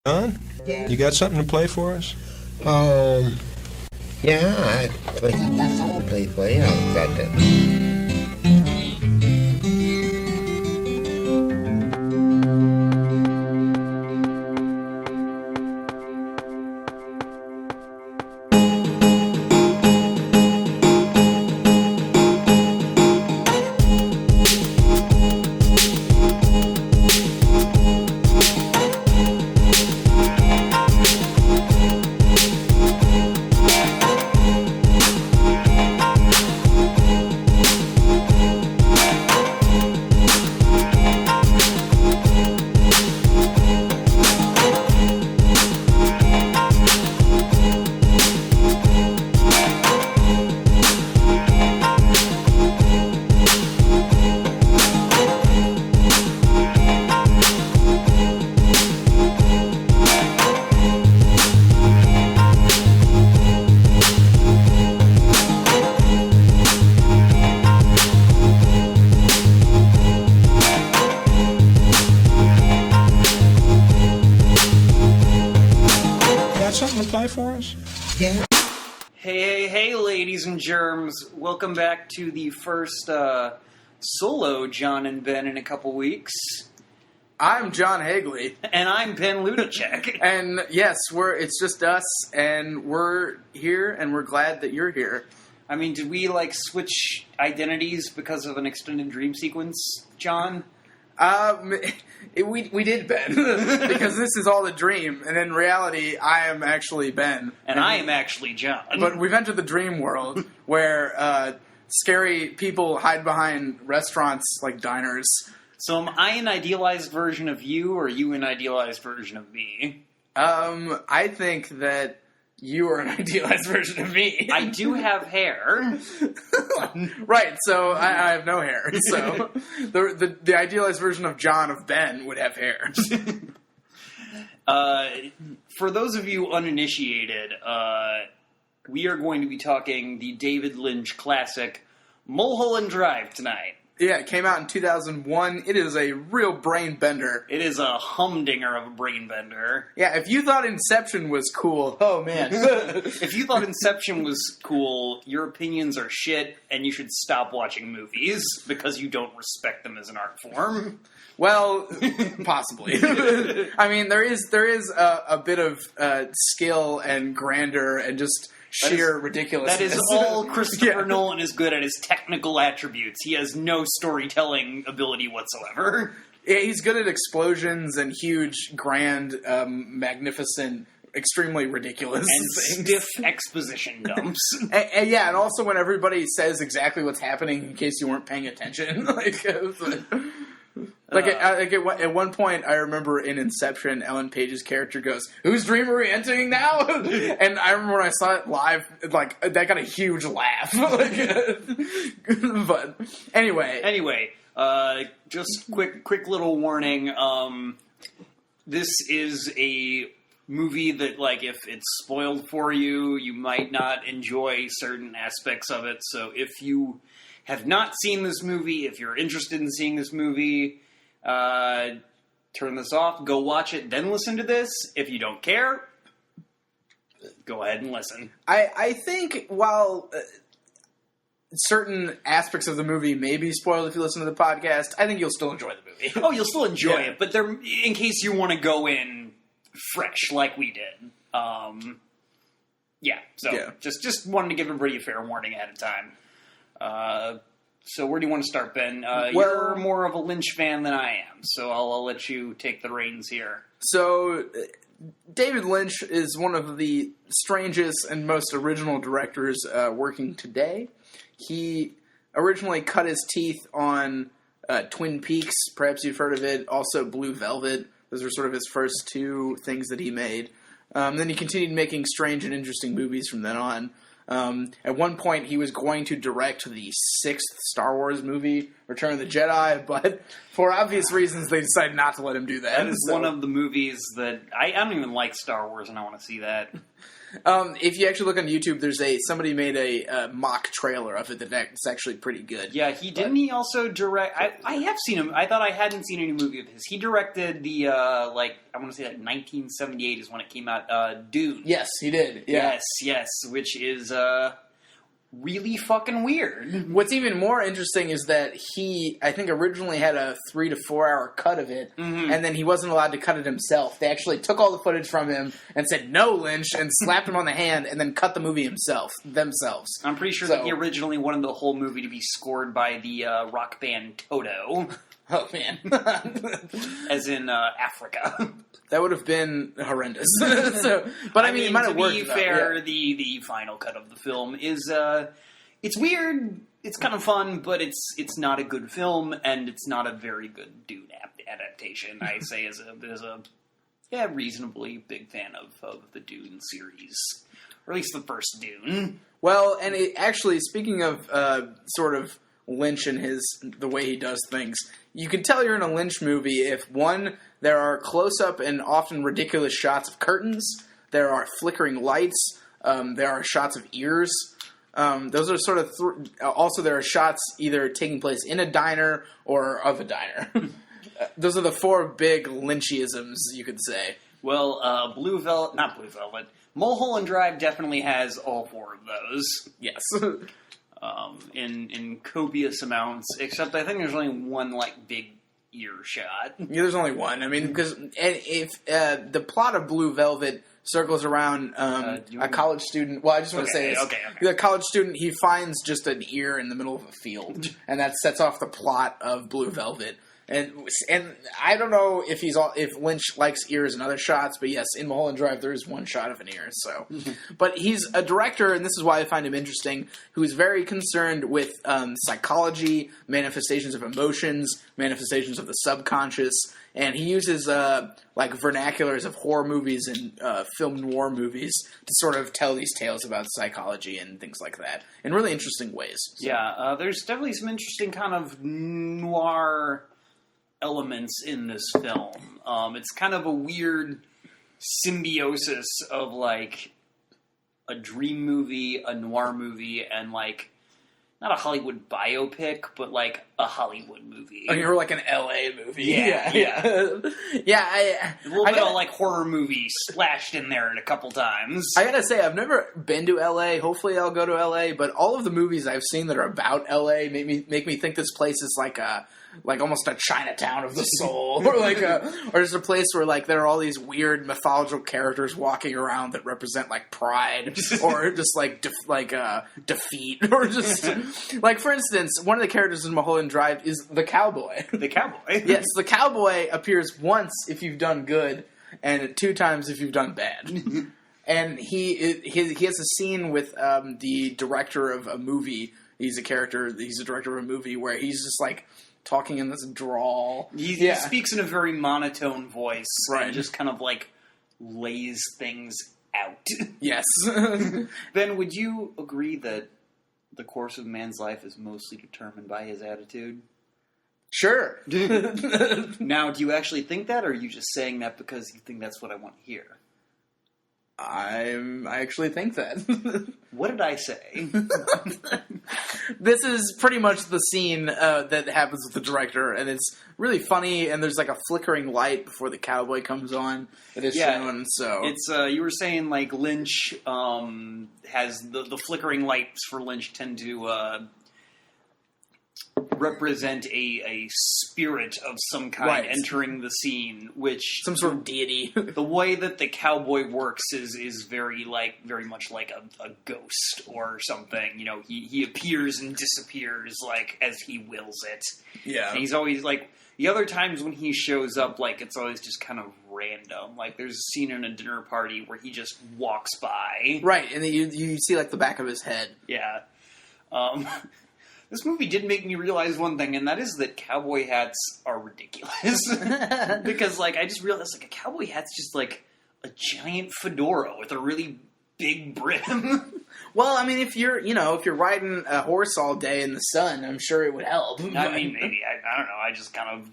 John, you got something to play for us? Yeah, I play for you. I've got that. Hey, ladies and germs. Welcome back to the first solo John and Ben in a couple weeks. I'm John Hagley. And I'm Ben Ludacek. And yes, it's just us, and we're here, and we're glad that you're here. I mean, did we, switch identities because of an extended dream sequence, John? We did, Ben, because this is all a dream, and in reality, I am actually Ben. And I am actually John. But we've entered the dream world, where scary people hide behind restaurants like diners. So am I an idealized version of you, or are you an idealized version of me? I think that you are an idealized version of me. I do have hair. Right, so I have no hair. So the idealized version of John of Ben would have hair. For those of you uninitiated, we are going to be talking the David Lynch classic Mulholland Drive tonight. Yeah, it came out in 2001. It is a real brain bender. It is a humdinger of a brain bender. Yeah, if you thought Inception was cool, oh man. If you thought Inception was cool, your opinions are shit, and you should stop watching movies because you don't respect them as an art form. Well, possibly. I mean, there is a bit of skill and grandeur and just sheer ridiculousness. That is all Christopher Nolan is good at, his technical attributes. He has no storytelling ability whatsoever. Yeah, he's good at explosions and huge, grand, magnificent, extremely ridiculous and things. Stiff exposition dumps. and also when everybody says exactly what's happening in case you weren't paying attention. At one point, I remember in Inception, Ellen Page's character goes, "Whose dream are we entering now?" And I remember when I saw it live, that got a huge laugh. But anyway, just quick little warning. This is a movie that, if it's spoiled for you, you might not enjoy certain aspects of it. So if you have not seen this movie, if you're interested in seeing this movie, turn this off, go watch it, then listen to this. If you don't care, go ahead and listen. I think while certain aspects of the movie may be spoiled if you listen to the podcast, I think you'll still enjoy the movie. Oh, you'll still enjoy it, but in case you want to go in fresh like we did. Just wanted to give everybody a fair warning ahead of time. So where do you want to start, Ben? You're more of a Lynch fan than I am, so I'll let you take the reins here. So David Lynch is one of the strangest and most original directors working today. He originally cut his teeth on Twin Peaks. Perhaps you've heard of it. Also Blue Velvet. Those were sort of his first two things that he made. Then he continued making strange and interesting movies from then on. At one point, he was going to direct the 6th Star Wars movie, Return of the Jedi, but for obvious reasons, they decided not to let him do that. That is one of the movies that I don't even like Star Wars, and I want to see that. If you actually look on YouTube, there's somebody made a mock trailer of it that's actually pretty good. Yeah, he also direct. I have seen him. I thought I hadn't seen any movie of his. He directed the I want to say 1978 is when it came out. Dune. Yes, he did. Yeah. Yes, which is really fucking weird. What's even more interesting is that he, I think, originally had a 3 to 4 hour cut of it, and then he wasn't allowed to cut it himself. They actually took all the footage from him and said, "No, Lynch," and slapped him on the hand, and then cut the movie themselves. I'm pretty sure that he originally wanted the whole movie to be scored by the rock band Toto. Oh, man. As in Africa. That would have been horrendous. But I mean, it might have worked. To be fair, the final cut of the film is it's weird. It's kind of fun, but it's not a good film, and it's not a very good Dune adaptation. I say as a reasonably big fan of the Dune series, or at least the first Dune. Well, and actually, speaking of sort of Lynch and the way he does things, you can tell you're in a Lynch movie if, one, there are close-up and often ridiculous shots of curtains, there are flickering lights, there are shots of ears. Those are sort of... also, there are shots either taking place in a diner or of a diner. Those are the 4 big Lynchiisms, you could say. Well, not Blue Velvet, Mulholland Drive definitely has all 4 of those. Yes. In copious amounts, except I think there's only one, big ear shot. Yeah, there's only one. I mean, because if the plot of Blue Velvet circles around a college student... Well, I just want to say this. Okay. The college student, he finds just an ear in the middle of a field, and that sets off the plot of Blue Velvet. And I don't know if Lynch likes ears in other shots, but yes, in Mulholland Drive there is one shot of an ear. So, but he's a director, and this is why I find him interesting, who's very concerned with psychology, manifestations of emotions, manifestations of the subconscious, and he uses vernaculars of horror movies and film noir movies to sort of tell these tales about psychology and things like that in really interesting ways. So. Yeah, there's definitely some interesting kind of noir elements in this film. It's kind of a weird symbiosis of a dream movie, a noir movie, and not a Hollywood biopic, but a Hollywood movie. Oh, you're an LA movie. Yeah. A little bit of horror movie splashed in there a couple times. I gotta say, I've never been to LA. Hopefully I'll go to LA, but all of the movies I've seen that are about LA make me think this place is almost a Chinatown of the soul, or just a place where there are all these weird mythological characters walking around that represent pride, or just defeat, or just for instance, one of the characters in Mulholland Drive is the cowboy. The cowboy, yes, the cowboy appears once if you've done good, and 2 times if you've done bad. And he has a scene with the director of a movie. He's a director of a movie where he's just talking in this drawl. He speaks in a very monotone voice. Right. And just kind of lays things out. Yes. Ben, would you agree that the course of man's life is mostly determined by his attitude? Sure. Now, do you actually think that, or are you just saying that because you think that's what I want to hear? I actually think that. What did I say? This is pretty much the scene that happens with the director, and it's really funny, and there's a flickering light before the cowboy comes on that is shown, so... It's, you were saying, Lynch has the flickering lights for Lynch tend to represent a spirit of some kind entering the scene, which... Some sort of deity. The way that the cowboy works is very much like a ghost or something. He appears and disappears as he wills it. Yeah. And he's always the other times when he shows up, it's always just kind of random. There's a scene in a dinner party where he just walks by. Right, and then you see the back of his head. Yeah. This movie did make me realize one thing, and that is that cowboy hats are ridiculous. Because, I just realized, a cowboy hat's just, a giant fedora with a really big brim. Well, I mean, if you're riding a horse all day in the sun, I'm sure it would help. I mean, maybe I don't know. I just kind of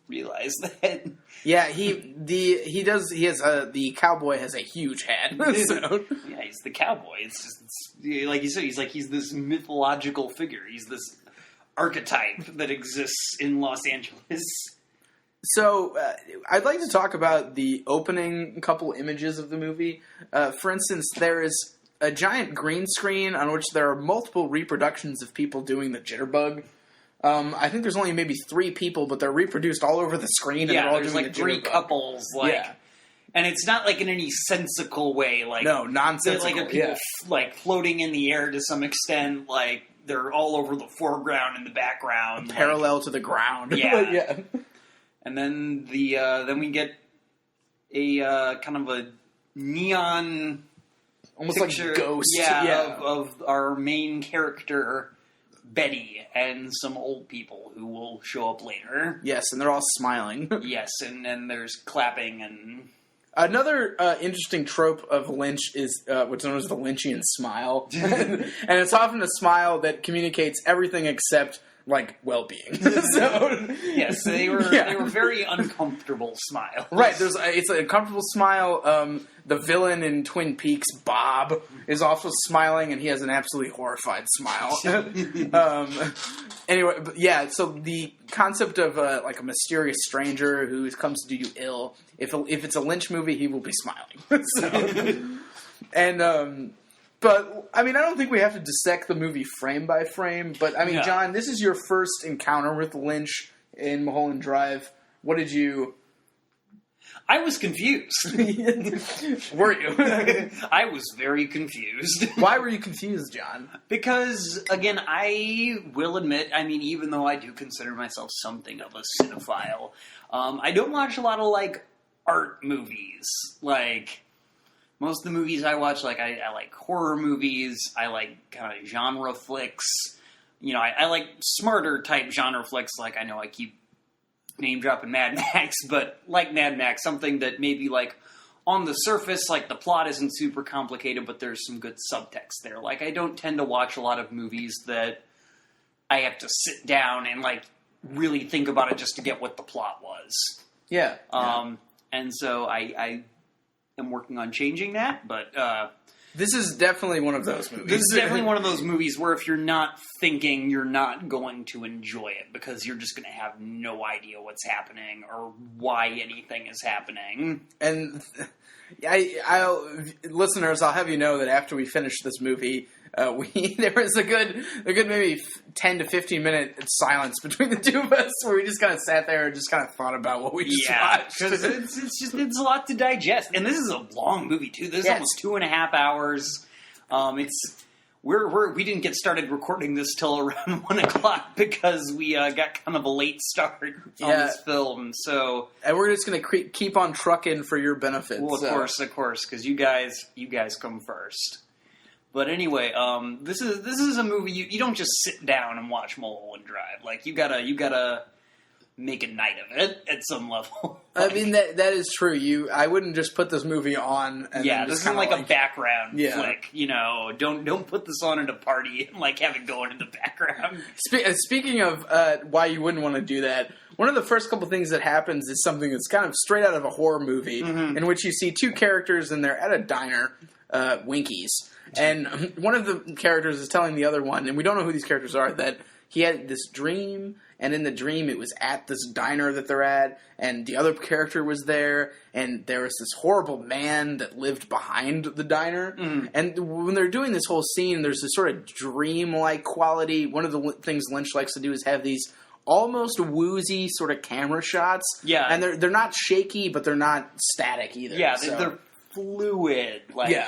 realized that. Yeah, the cowboy has a huge head. So. Yeah, he's the cowboy. It's like you said, he's this mythological figure. He's this archetype that exists in Los Angeles. So, I'd like to talk about the opening couple images of the movie. For instance, there is a giant green screen on which there are multiple reproductions of people doing the jitterbug. I think there's only maybe 3 people, but they're reproduced all over the screen. And they're all there's doing like the 3 jitterbug. couples, and it's not like in any sensical way. Like no, nonsensical. Like people like floating in the air to some extent. Like they're all over the foreground and the background, parallel to the ground. Yeah, yeah. And then then we get a kind of a neon, almost picture, like ghost, of our main character Betty and some old people who will show up later. Yes, and they're all smiling. Yes, and then there's clapping and... Another interesting trope of Lynch is what's known as the Lynchian smile. And it's often a smile that communicates everything except, like, well-being. So, yes, they were very uncomfortable smiles. Right, it's a comfortable smile. The villain in Twin Peaks, Bob, is also smiling, and he has an absolutely horrified smile. Anyway, but yeah, so the concept of like a mysterious stranger who comes to do you ill, if it's a Lynch movie, he will be smiling. But, I mean, I don't think we have to dissect the movie frame by frame, but, I mean, John, this is your first encounter with Lynch in Mulholland Drive. What did you... I was confused. Were you? I was very confused. Why were you confused, John? Because, again, I will admit, I mean, even though I do consider myself something of a cinephile, I don't watch a lot of, like, art movies. Like, most of the movies I watch, like, I like horror movies, I like kind of genre flicks. You know, I like smarter type genre flicks, like, I know I keep name dropping Mad Max, but like Mad Max, something that maybe like on the surface, like the plot isn't super complicated, but there's some good subtext there. Like I don't tend to watch a lot of movies that I have to sit down and like really think about it just to get what the plot was. Yeah. And so I am working on changing that, but this is definitely one of those movies. This is definitely one of those movies where if you're not thinking, you're not going to enjoy it because you're just going to have no idea what's happening or why anything is happening. And listeners, I'll have you know that after we finish this movie, there was a good maybe 10 to 15 minute silence between the two of us where we just kind of sat there and just kind of thought about what we just watched. Because it's a lot to digest, and this is a long movie too. This is almost 2.5 hours. We didn't get started recording this till around 1 o'clock because we got kind of a late start on this film. So, and we're just going to keep on trucking for your benefit. Well, of course, because you guys come first. But anyway, this is a movie you don't just sit down and watch Mulholland Drive. Like you gotta make a night of it at some level. I mean that is true. I wouldn't just put this movie on. And this isn't like a background flick. You know, don't put this on at a party and like have it going in the background. Speaking of why you wouldn't want to do that, one of the first couple things that happens is something that's kind of straight out of a horror movie, in which you see 2 characters and they're at a diner, Winkies. And one of the characters is telling the other one, and we don't know who these characters are, that he had this dream, and in the dream it was at this diner that they're at, and the other character was there, and there was this horrible man that lived behind the diner. And when they're doing this whole scene, there's this sort of dream-like quality. One of the things Lynch likes to do is have these almost woozy sort of camera shots. Yeah. And they're not shaky, but they're not static either. Yeah, they're fluid,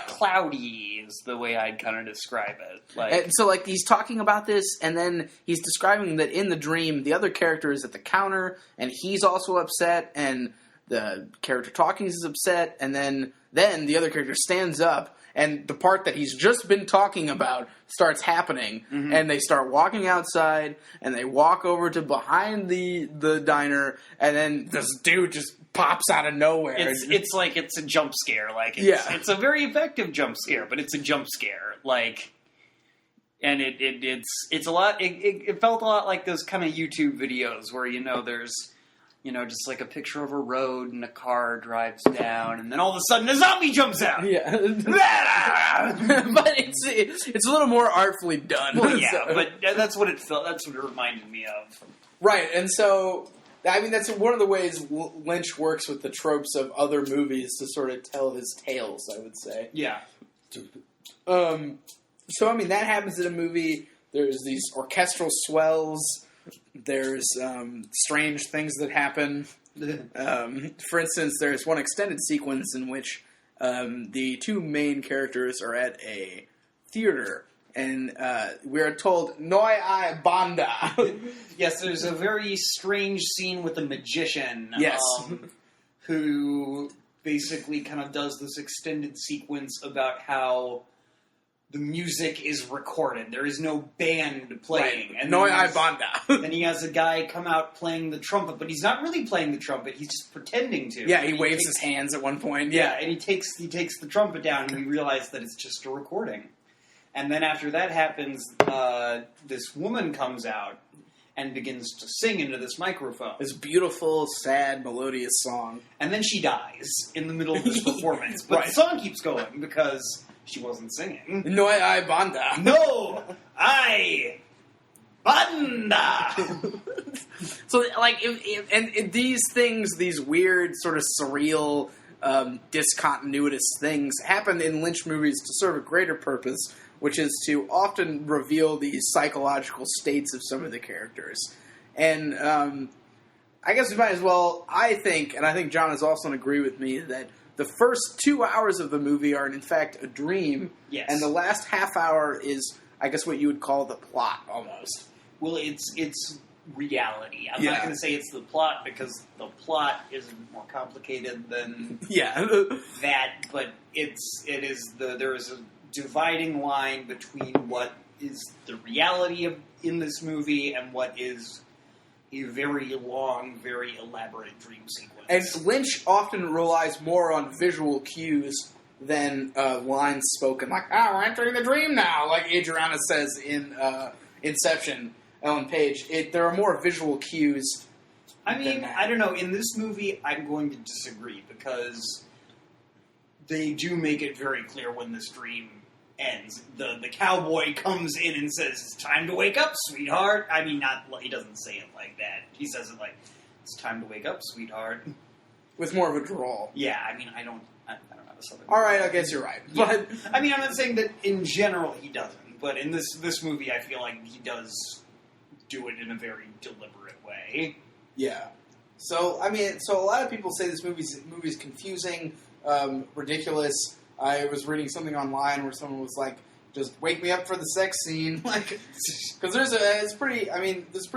cloudy is the way I'd kind of describe it. And so, he's talking about this, and then he's describing that in the dream, the other character is at the counter, and he's also upset, and the character talking is upset, and then the other character stands up, and the part that he's just been talking about starts happening, and they start walking outside, and they walk over to behind the diner, and then this dude just pops out of nowhere. It's like it's a jump scare. Like it's a very effective jump scare, but it's a jump scare. Like, and it's a lot. It felt a lot like those kind of YouTube videos where there's just like a picture of a road and a car drives down, and then all of a sudden a zombie jumps out. Yeah, but it's a little more artfully done. Well, yeah, but that's what it felt. That's what it reminded me of. Right, and so I mean that's one of the ways Lynch works with the tropes of other movies to sort of tell his tales. I would say. Yeah. So I mean that happens in a movie. There's these orchestral swells. There's strange things that happen. For instance, there's one extended sequence in which the two main characters are at a theater, and we're told "Noi ai banda." Yes, there's a very strange scene with a magician. Yes, who basically kind of does this extended sequence about how the music is recorded. There is no band playing. Right. Noi ai banda. And he has a guy come out playing the trumpet, but he's not really playing the trumpet. He's just pretending to. Yeah, he waves his hands at one point. Yeah, and he takes the trumpet down, and we realize that it's just a recording. And then after that happens, this woman comes out and begins to sing into this microphone. This beautiful, sad, melodious song. And then she dies in the middle of this performance. But the song keeps going because she wasn't singing. Noi ai banda. No! I banda! So, like, if these things, these weird, sort of surreal, discontinuous things happen in Lynch movies to serve a greater purpose, which is to often reveal the psychological states of some of the characters. And I guess we might as well, I think John is also going to agree with me, that the first 2 hours of the movie are, in fact, a dream. Yes. And the last half hour is, I guess, what you would call the plot, almost. Well, it's reality. I'm not going to say it's the plot, because the plot is more complicated than that, but there is a dividing line between what is the reality in this movie and what is a very long, very elaborate dream sequence. And Lynch often relies more on visual cues than lines spoken, like, we're entering the dream now, like Adriana says in Inception, Ellen Page. There are more visual cues. I mean, I don't know. In this movie, I'm going to disagree, because they do make it very clear when this dream ends. The cowboy comes in and says, "It's time to wake up, sweetheart." I mean, he doesn't say it like that. He says it like, "It's time to wake up, sweetheart." With more of a drawl. Yeah, I mean, I don't have a southern. All right, I guess you're right. Yeah. But I mean, I'm not saying that in general he doesn't, but in this movie, I feel like he does do it in a very deliberate way. Yeah. So, I mean, a lot of people say this movie's confusing, ridiculous. I was reading something online where someone was like, "Just wake me up for the sex scene," like, because there's a pretty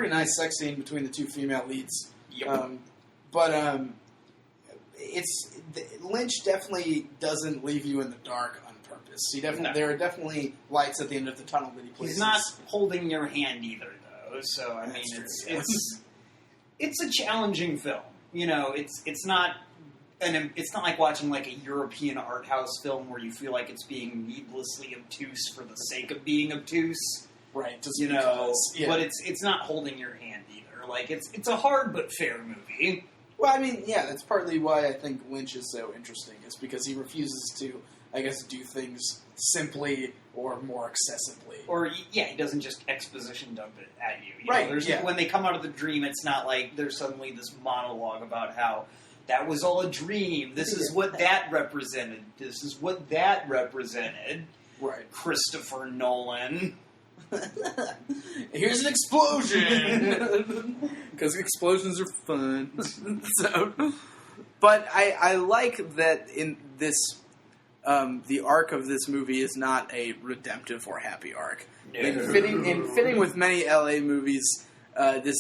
nice sex scene between the two female leads. Yep. Lynch definitely doesn't leave you in the dark on purpose. There are definitely lights at the end of the tunnel that he places. He's not holding your hand either, though. So I mean, it's a challenging film. It's not. And it's not like watching like a European art house film where you feel like it's being needlessly obtuse for the sake of being obtuse, right? Just but it's not holding your hand either. Like it's a hard but fair movie. Well, I mean, yeah, that's partly why I think Lynch is so interesting. Is because he refuses to, I guess, do things simply or more accessibly. Or he doesn't just exposition dump it at you. Right. When they come out of the dream, it's not like there's suddenly this monologue about how that was all a dream. This is what that represented. This is what that represented. Right. Christopher Nolan. Here's an explosion! Because explosions are fun. But I like that in this, the arc of this movie is not a redemptive or happy arc. No. In fitting with many LA movies, this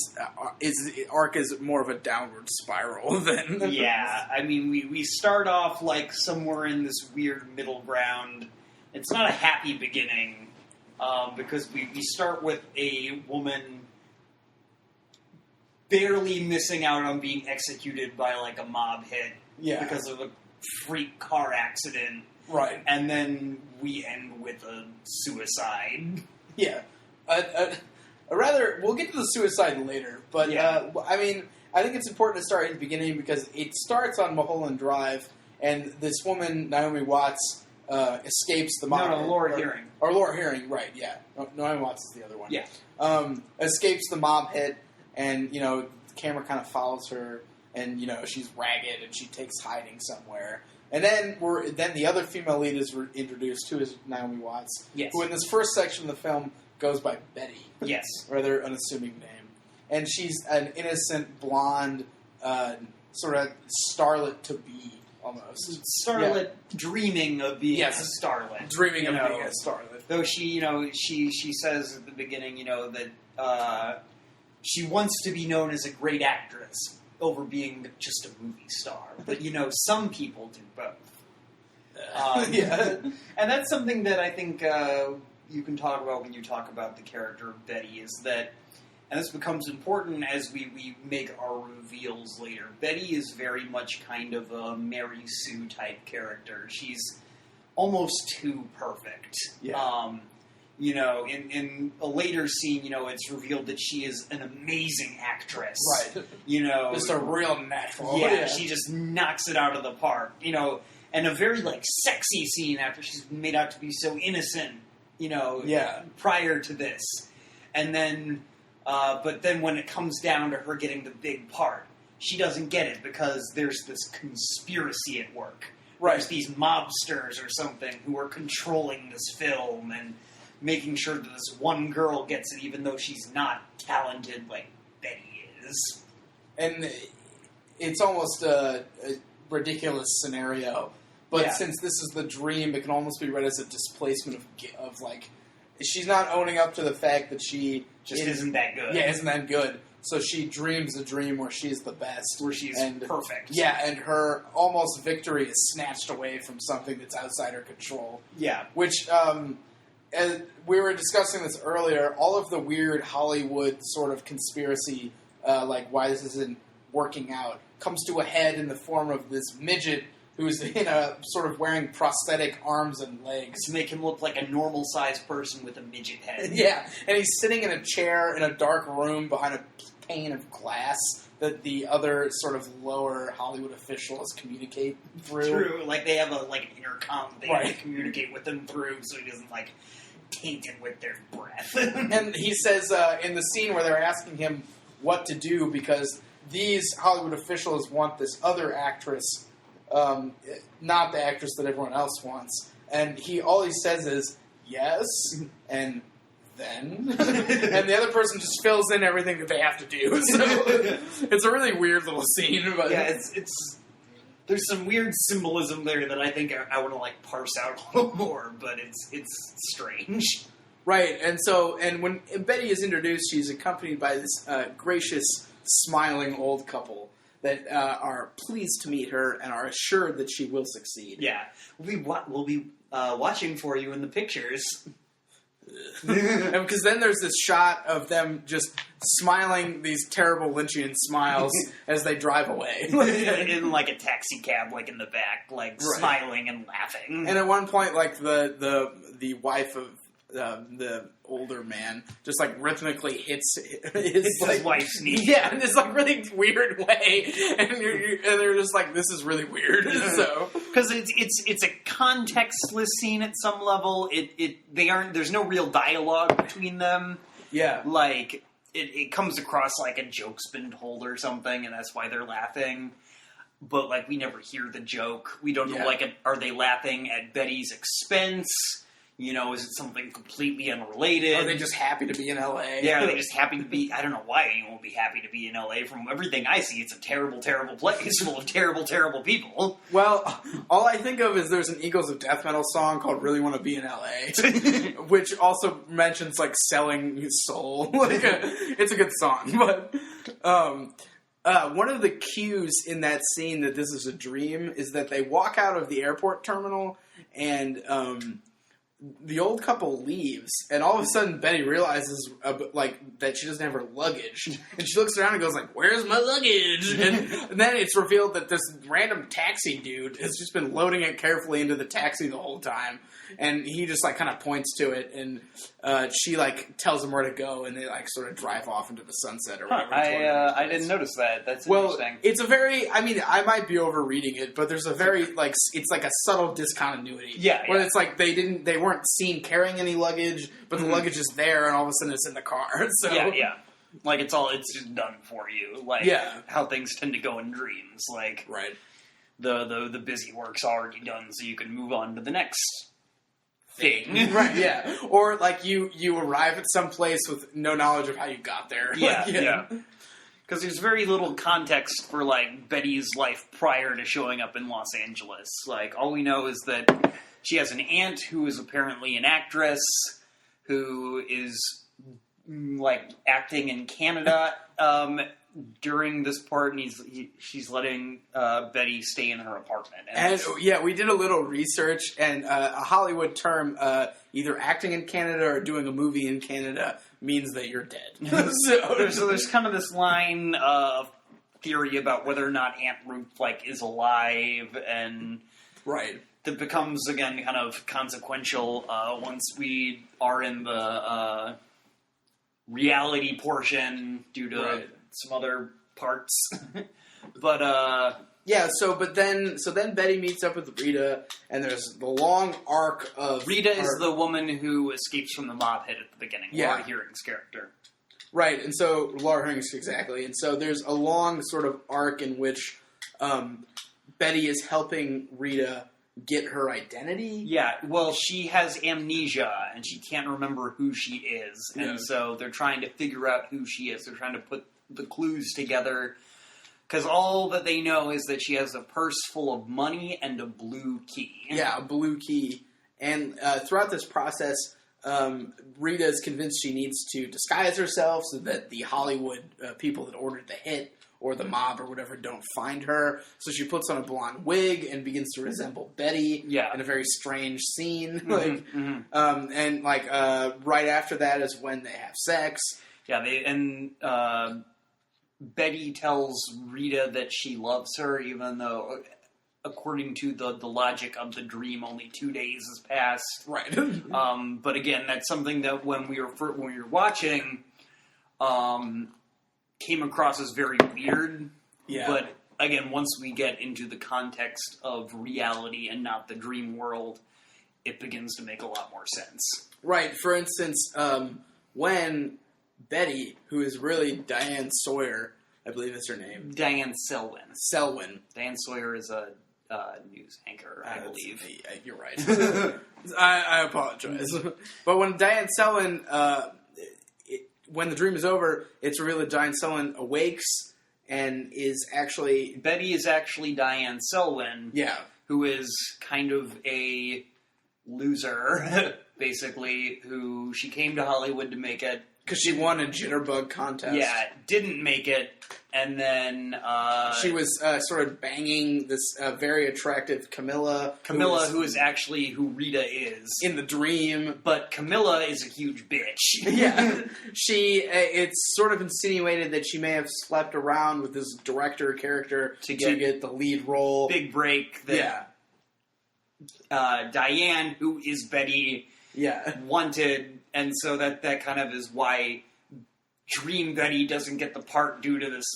arc is more of a downward spiral than... Yeah, I mean, we start off like somewhere in this weird middle ground. It's not a happy beginning, because we start with a woman barely missing out on being executed by like a mob hit because of a freak car accident. Right. And then we end with a suicide. Yeah. We'll get to the suicide later, but I mean, I think it's important to start at the beginning because it starts on Mulholland Drive, and this woman, Naomi Watts, escapes the mob. No, Laura Hearing. Or Laura Hearing, right, yeah. Naomi Watts is the other one. Yeah. Escapes the mob hit, and, the camera kind of follows her, and, she's ragged, and she takes hiding somewhere. And then the other female lead is introduced, who is Naomi Watts, who in this first section of the film goes by Betty. Yes. Rather unassuming name. And she's an innocent, blonde, sort of starlet-to-be, almost. Starlet dreaming of being a starlet. Dreaming of being a starlet. Though she says at the beginning, that she wants to be known as a great actress over being just a movie star. But, some people do both. And that's something that I think you can talk about when you talk about the character of Betty, is that, and this becomes important as we make our reveals later, Betty is very much kind of a Mary Sue type character. She's almost too perfect. Yeah. In a later scene, it's revealed that she is an amazing actress. Right. Just a real natural. Yeah, she just knocks it out of the park. And a very, sexy scene after she's made out to be so innocent, prior to this. And then, but then when it comes down to her getting the big part, she doesn't get it because there's this conspiracy at work. Right. There's these mobsters or something who are controlling this film and making sure that this one girl gets it, even though she's not talented like Betty is. And it's almost a ridiculous scenario. But since this is the dream, it can almost be read as a displacement of she's not owning up to the fact that she just isn't that good. Yeah, isn't that good. So she dreams a dream where she's the best. Where she's perfect. Yeah, and her almost victory is snatched away from something that's outside her control. Yeah. Which, as we were discussing this earlier, all of the weird Hollywood sort of conspiracy, why this isn't working out, comes to a head in the form of this midget who's sort of wearing prosthetic arms and legs. To make him look like a normal-sized person with a midget head. Yeah, and he's sitting in a chair in a dark room behind a pane of glass that the other sort of lower Hollywood officials communicate through. True, they have an intercom they have to communicate with them through so he doesn't, taint it with their breath. And he says in the scene where they're asking him what to do because these Hollywood officials want this other actress, not the actress that everyone else wants. And all he says is, yes, and then. And the other person just fills in everything that they have to do. So it's a really weird little scene. But yeah, it's there's some weird symbolism there that I think I want to parse out a little more, but it's strange. Right, and when Betty is introduced, she's accompanied by this gracious, smiling old couple that are pleased to meet her and are assured that she will succeed. Yeah, we'll be watching for you in the pictures. Because then there's this shot of them just smiling these terrible Lynchian smiles as they drive away. In a taxi cab, in the back, smiling and laughing. And at one point, the wife of the older man just rhythmically hits his wife's knee. Yeah, in this really weird way, and they're just this is really weird. So because it's a contextless scene at some level. There's no real dialogue between them. Yeah, it comes across like a joke's been told or something, and that's why they're laughing. But we never hear the joke. We don't know. Are they laughing at Betty's expense? Is it something completely unrelated? Are they just happy to be in LA? Yeah, are they just happy to be... I don't know why anyone would be happy to be in LA. From everything I see, it's a terrible, terrible place full of terrible, terrible people. Well, all I think of is there's an Eagles of Death Metal song called Really Want to Be in LA, which also mentions, like, selling his soul. It's a good song. But one of the cues in that scene that this is a dream is that they walk out of the airport terminal and... the old couple leaves, and all of a sudden Betty realizes that she doesn't have her luggage, and she looks around and goes like, "Where's my luggage?" And then it's revealed that this random taxi dude has just been loading it carefully into the taxi the whole time, and he just like kind of points to it, and she like tells him where to go, and they like sort of drive off into the sunset or whatever. I didn't notice that. That's interesting. It's a very, I might be overreading it, but there's a very like it's like a subtle discontinuity. Yeah, where it's like they weren't seen carrying any luggage, but the luggage is there, and all of a sudden it's in the car. So yeah. Like it's just done for you. Like how things tend to go in dreams. Like right. The busy work's already done, so you can move on to the next thing. Right, yeah. Or like you arrive at some place with no knowledge of how you got there. Yeah. Because there's very little context for like Betty's life prior to showing up in Los Angeles. Like all we know is that she has an aunt who is apparently an actress who is like acting in Canada during this part, and she's letting Betty stay in her apartment. And we did a little research, and a Hollywood term, either acting in Canada or doing a movie in Canada, means that you're dead. so there's kind of this line of theory about whether or not Aunt Ruth like is alive, and right. That becomes again kind of consequential once we are in the reality portion due to some other parts. But then Betty meets up with Rita, and there's the long arc of Rita is the woman who escapes from the mob hit at the beginning. Laura Hearing's character. Right, and so Laura Hearing's exactly, and so there's a long sort of arc in which Betty is helping Rita get her identity. Yeah, well, she has amnesia, and she can't remember who she is, and so they're trying to figure out who she is. They're trying to put the clues together, because all that they know is that she has a purse full of money and a blue key. Yeah, a blue key. And throughout this process, Rita is convinced she needs to disguise herself so that the Hollywood people that ordered the hit or the mob or whatever don't find her. So she puts on a blonde wig and begins to resemble Betty in a very strange scene. And right after that is when they have sex. Yeah, Betty tells Rita that she loves her, even though, according to the logic of the dream, only 2 days has passed. Right. But again, that's something that when we were watching, came across as very weird. Yeah. But again, once we get into the context of reality and not the dream world, it begins to make a lot more sense. Right. For instance, when Betty, who is really Diane Sawyer, I believe is her name. Diane Selwyn. Diane Sawyer is a news anchor, I believe. You're right. I apologize. But when Diane Selwyn, when the dream is over, it's revealed that Diane Selwyn awakes and is actually... Betty is actually Diane Selwyn. Yeah. Who is kind of a loser, basically, who she came to Hollywood to make it. Because she won a jitterbug contest. Yeah, didn't make it, and then... she was sort of banging this very attractive Camilla. Camilla, who is actually who Rita is. In the dream. But Camilla is a huge bitch. Yeah. It's sort of insinuated that she may have slept around with this director character to get the lead role. Big break. Diane, who is Betty, wanted... And so that kind of is why Dream Betty doesn't get the part due to this,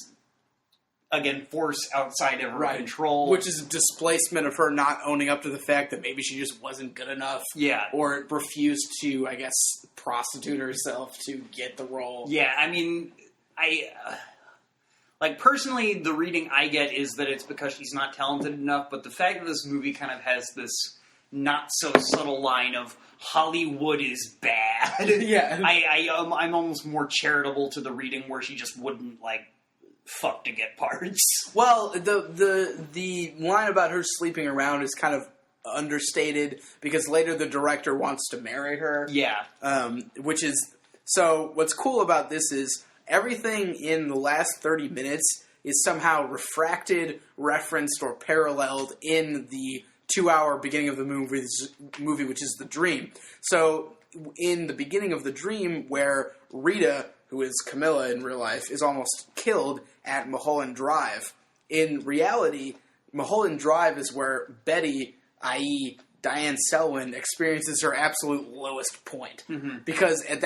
again, force outside of her control. Which is a displacement of her not owning up to the fact that maybe she just wasn't good enough. Yeah. Or refused to, I guess, prostitute herself to get the role. Yeah, I mean, personally, the reading I get is that it's because she's not talented enough, but the fact that this movie kind of has this not so subtle line of Hollywood is bad. Yeah. I'm almost more charitable to the reading where she just wouldn't fuck to get parts. Well, the line about her sleeping around is kind of understated because later the director wants to marry her. Yeah. Which is... So, what's cool about this is everything in the last 30 minutes is somehow refracted, referenced, or paralleled in the 2-hour beginning of the movie, which is The Dream. So, in the beginning of The Dream, where Rita, who is Camilla in real life, is almost killed at Mulholland Drive, in reality, Mulholland Drive is where Betty, i.e., Diane Selwyn, experiences her absolute lowest point. Mm-hmm. Because at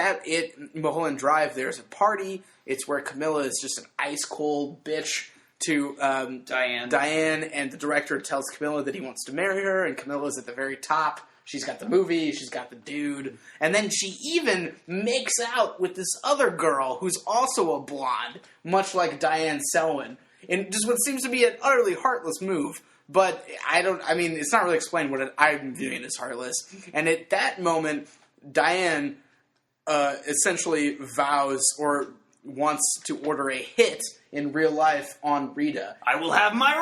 Mulholland Drive, there's a party. It's where Camilla is just an ice-cold bitch to Diane, and the director tells Camilla that he wants to marry her, and Camilla's at the very top. She's got the movie, she's got the dude, and then she even makes out with this other girl who's also a blonde, much like Diane Selwyn, in just what seems to be an utterly heartless move. But it's not really explained what I'm viewing as heartless. And at that moment, Diane essentially vows or wants to order a hit in real life on Rita. I will have my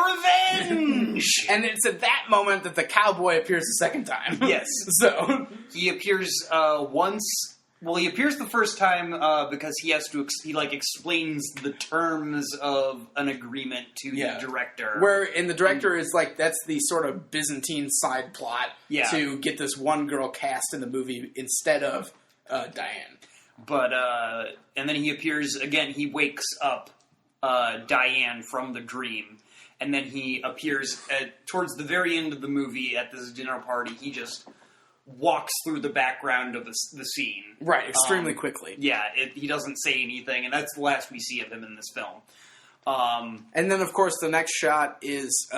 revenge! And it's at that moment that the cowboy appears the second time. Yes. So he appears once... Well, he appears the first time because he has to... He explains the terms of an agreement to the director. Where in the director is that's the sort of Byzantine side plot to get this one girl cast in the movie instead of Diane. But, and then he appears, again, he wakes up Diane from the dream. And then he appears towards the very end of the movie at this dinner party. He just walks through the background of the scene. Right, extremely quickly. Yeah, he doesn't say anything, and that's the last we see of him in this film. And then, of course, the next shot is...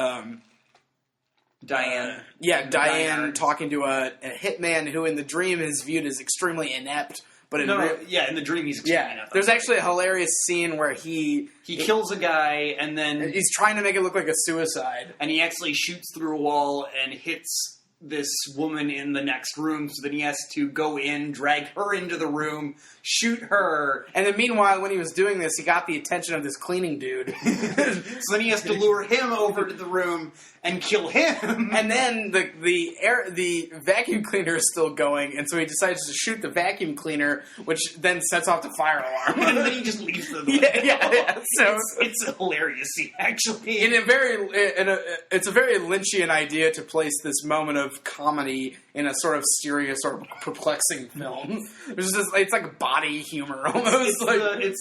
Diane. Diane talking to a hitman who in the dream is viewed as extremely inept. But in the dream he's extremely inept. There's actually a hilarious scene where he kills a guy, and then... He's trying to make it look like a suicide. And he actually shoots through a wall and hits this woman in the next room, so then he has to go in, drag her into the room, shoot her. And then meanwhile, when he was doing this, he got the attention of this cleaning dude. So then he has to lure him over to the room and kill him. And then the vacuum cleaner is still going, and so he decides to shoot the vacuum cleaner, which then sets off the fire alarm. And then he just leaves the window. Yeah. So it's a hilarious scene, actually. It's a very Lynchian idea to place this moment of comedy in a sort of serious or perplexing film. It's like body humor almost. I'd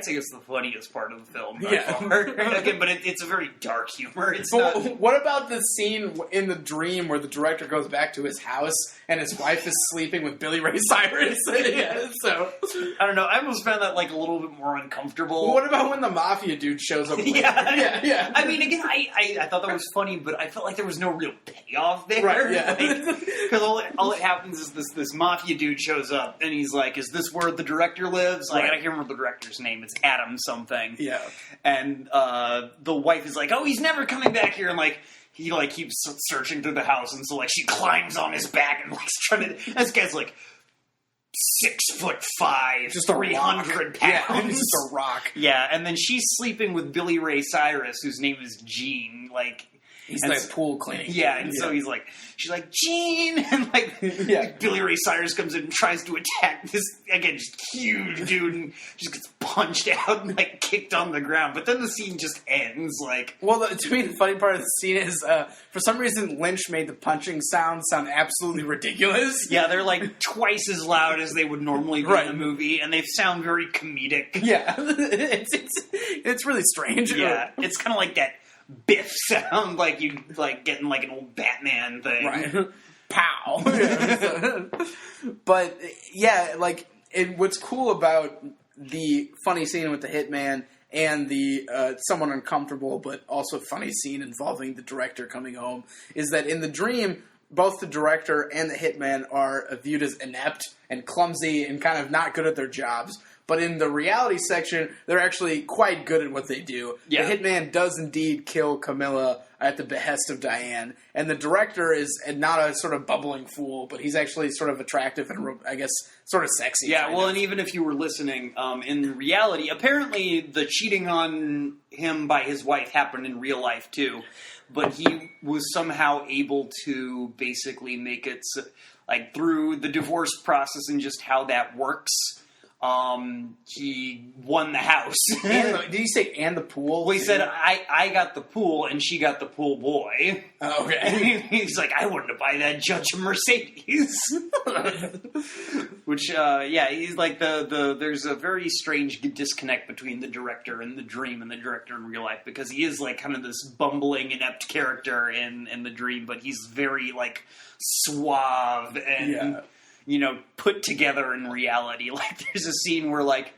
say it's the funniest part of the film. Again, but it's a very dark humor. What about the scene in the dream where the director goes back to his house and his wife is sleeping with Billy Ray Cyrus? So I don't know. I almost found that a little bit more uncomfortable. Well, what about when the mafia dude shows up? Yeah. I mean, again, I thought that was funny, but I felt like there was no real payoff there. Right. Yeah. Because all it happens is this mafia dude shows up and he's like, "Is this where the director lives?" I can't remember the director's name. It's Adam something. Yeah. And the wife is like, "Oh, he's never coming back here," and he keeps searching through the house, and so she climbs on his back and trying to. This guy's 6'5", just 300 pounds, yeah, just a rock. Yeah, and then she's sleeping with Billy Ray Cyrus, whose name is Gene. He's pool cleaning. Yeah, and so she's like, Gene! And Billy Ray Cyrus comes in and tries to attack this, again, just huge dude, and just gets punched out and kicked on the ground. But then the scene just ends, Well, to me, the funny part of the scene is, for some reason, Lynch made the punching sound absolutely ridiculous. Yeah, they're twice as loud as they would normally be in the movie, and they sound very comedic. Yeah, it's really strange. Yeah, it's kind of like that Biff sound, you getting an old Batman thing. Right. Pow. But yeah, what's cool about the funny scene with the hitman and the somewhat uncomfortable but also funny scene involving the director coming home is that in the dream, both the director and the hitman are viewed as inept and clumsy and kind of not good at their jobs. But in the reality section, they're actually quite good at what they do. Yeah. The hitman does indeed kill Camilla at the behest of Diane, and the director is not a sort of bubbling fool, but he's actually sort of attractive and, I guess, sort of sexy. Yeah, well, and even if you were listening, in reality, apparently the cheating on him by his wife happened in real life, too. But he was somehow able to basically make it, like, through the divorce process and just how that works, he won the house. Did you say and the pool? Well, he said, I got the pool and she got the pool boy. Oh, okay. He's like, I wanted to buy that judge a Mercedes. Which, he's like there's a very strange disconnect between the director in the dream and the director in real life, because he is like kind of this bumbling, inept character in the dream, but he's very like suave and, put together in reality. Like there's a scene where like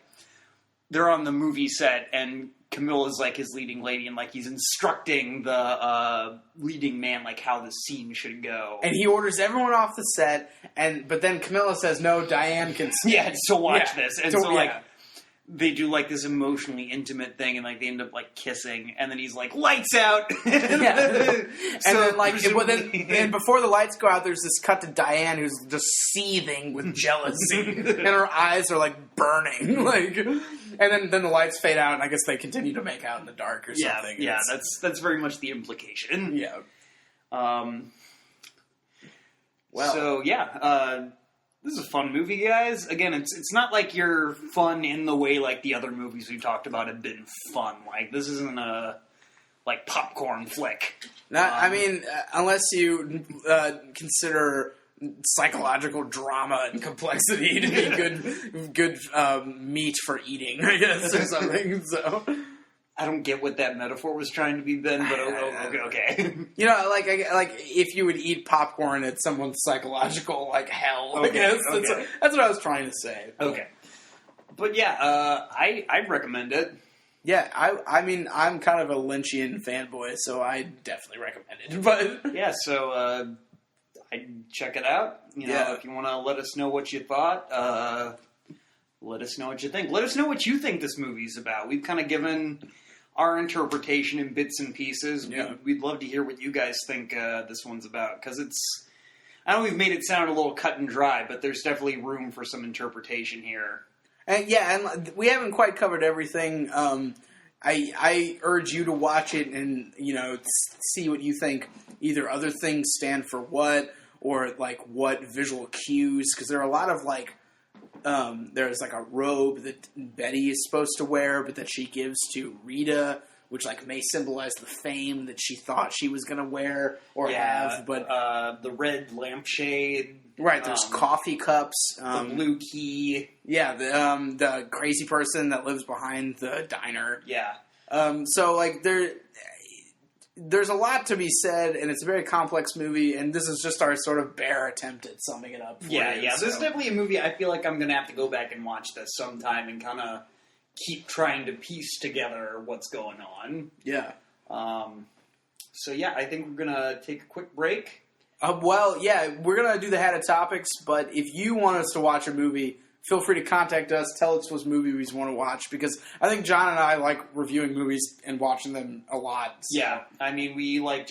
they're on the movie set and Camilla's like his leading lady, and like he's instructing the leading man like how the scene should go. And he orders everyone off the set, but then Camilla says, "No, Diane can." To watch this, and so like yeah. they do like this emotionally intimate thing, and like they end up like kissing, and then he's like, "Lights out!" And then like, and before the lights go out, there's this cut to Diane who's just seething with jealousy, and her eyes are like burning, like. And then the lights fade out, and I guess they continue to make out in the dark or something. Yeah, that's very much the implication. Yeah. This is a fun movie, guys. Again, it's not like you're fun in the way like the other movies we talked about have been fun. Like this isn't a like popcorn flick. I mean, unless you consider psychological drama and complexity to be good meat for eating, I guess, or something. So I don't get what that metaphor was trying to be then, but okay. You know, like if you would eat popcorn at someone's psychological like hell, I guess that's what I was trying to say. Okay, but yeah, I'd recommend it. Yeah, I mean, I'm kind of a Lynchian fanboy, so I definitely recommend it. But yeah, so I'd check it out. You know, if you want to let us know what you thought, let us know what you think. Let us know what you think this movie's about. We've kind of given our interpretation in bits and pieces. Yeah. We'd love to hear what you guys think this one's about, because it's... I know we've made it sound a little cut and dry, but there's definitely room for some interpretation here. And we haven't quite covered everything. I urge you to watch it and, see what you think. Either other things stand for what, or, like, what visual cues. Because there are a lot of, like, there's, like, a robe that Betty is supposed to wear, but that she gives to Rita, which, like, may symbolize the fame that she thought she was going to wear or have. But the red lampshade. Right, there's coffee cups. The blue key. Yeah, the crazy person that lives behind the diner. Yeah. So, like, there's a lot to be said, and it's a very complex movie, and this is just our sort of bare attempt at summing it up for you. Yeah, this is definitely a movie I feel like I'm going to have to go back and watch this sometime and kind of keep trying to piece together what's going on. Yeah. So, yeah, I think we're going to take a quick break. We're going to do the Hat of Topics, but if you want us to watch a movie, feel free to contact us. Tell us what movies you want to watch, because I think John and I like reviewing movies and watching them a lot. So. Yeah, I mean, we like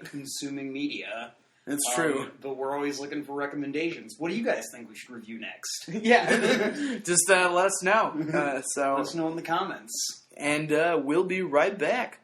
consuming media. It's true. But we're always looking for recommendations. What do you guys think we should review next? Yeah, just let us know. Let us know in the comments. And we'll be right back.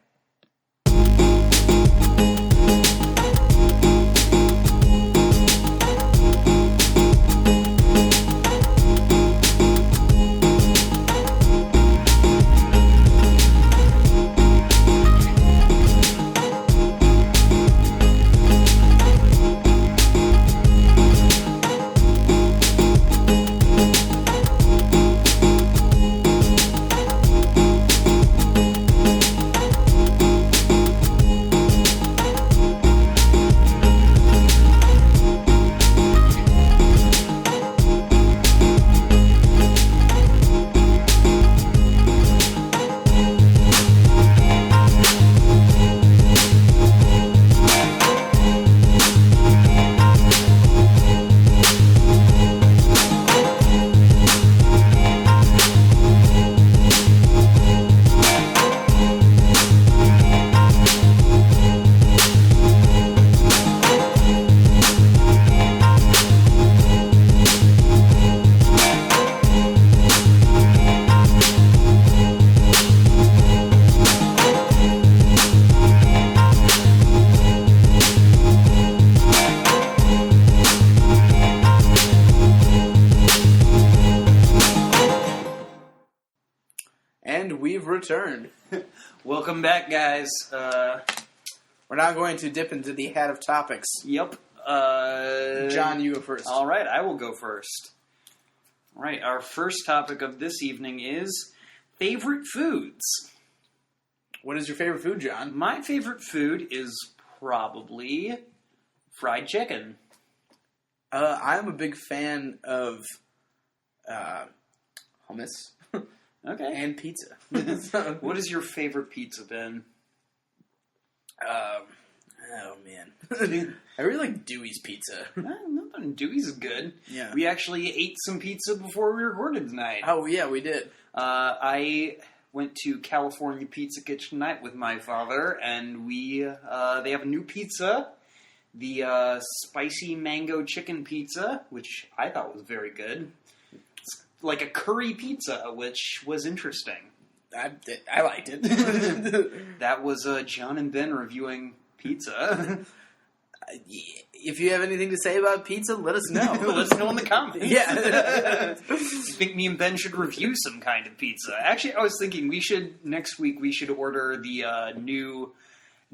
returned. Welcome back, guys. We're now going to dip into the hat of topics. Yep. John, you go first. All right, I will go first. All right, our first topic of this evening is favorite foods. What is your favorite food, John? My favorite food is probably fried chicken. I'm a big fan of hummus. Okay. And pizza. What is your favorite pizza, Ben? Oh, man. I really like Dewey's pizza. Nothing. Dewey's is good. Yeah. We actually ate some pizza before we recorded tonight. Oh, yeah, we did. I went to California Pizza Kitchen night with my father, and they have a new pizza, the spicy mango chicken pizza, which I thought was very good. It's like a curry pizza, which was interesting. I liked it. That was John and Ben reviewing pizza. If you have anything to say about pizza, let us know. Let us know in the comments. Yeah. Do you think me and Ben should review some kind of pizza? Actually, I was thinking next week we should order the new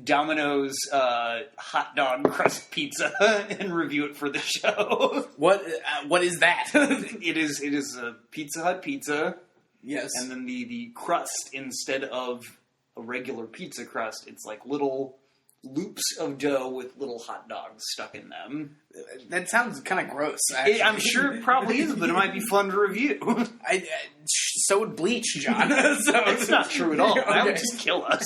Domino's hot dog crust pizza and review it for the show. What is that? It is a Pizza Hut pizza. Yes. And then the crust, instead of a regular pizza crust, it's like little loops of dough with little hot dogs stuck in them. That sounds kind of gross, actually. I'm sure it probably is, but it might be fun to review. So would bleach, John. That's not true at all. That Okay. would just kill us.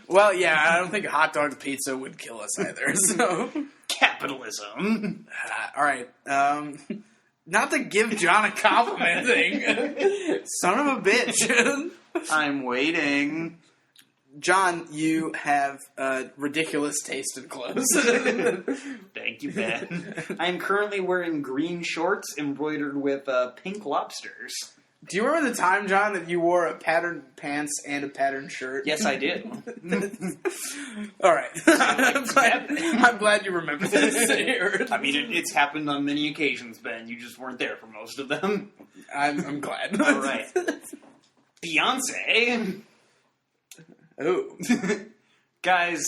Well, yeah, I don't think a hot dog pizza would kill us either. So, Capitalism. all right. Not to give John a compliment thing. Son of a bitch. I'm waiting. John, you have ridiculous taste in clothes. Thank you, Ben. I'm currently wearing green shorts embroidered with pink lobsters. Do you remember the time, John, that you wore a patterned pants and a patterned shirt? Yes, I did. All right. I'm glad you remember this. I mean, it's happened on many occasions, Ben. You just weren't there for most of them. I'm glad. All right. Beyonce. Oh. Guys,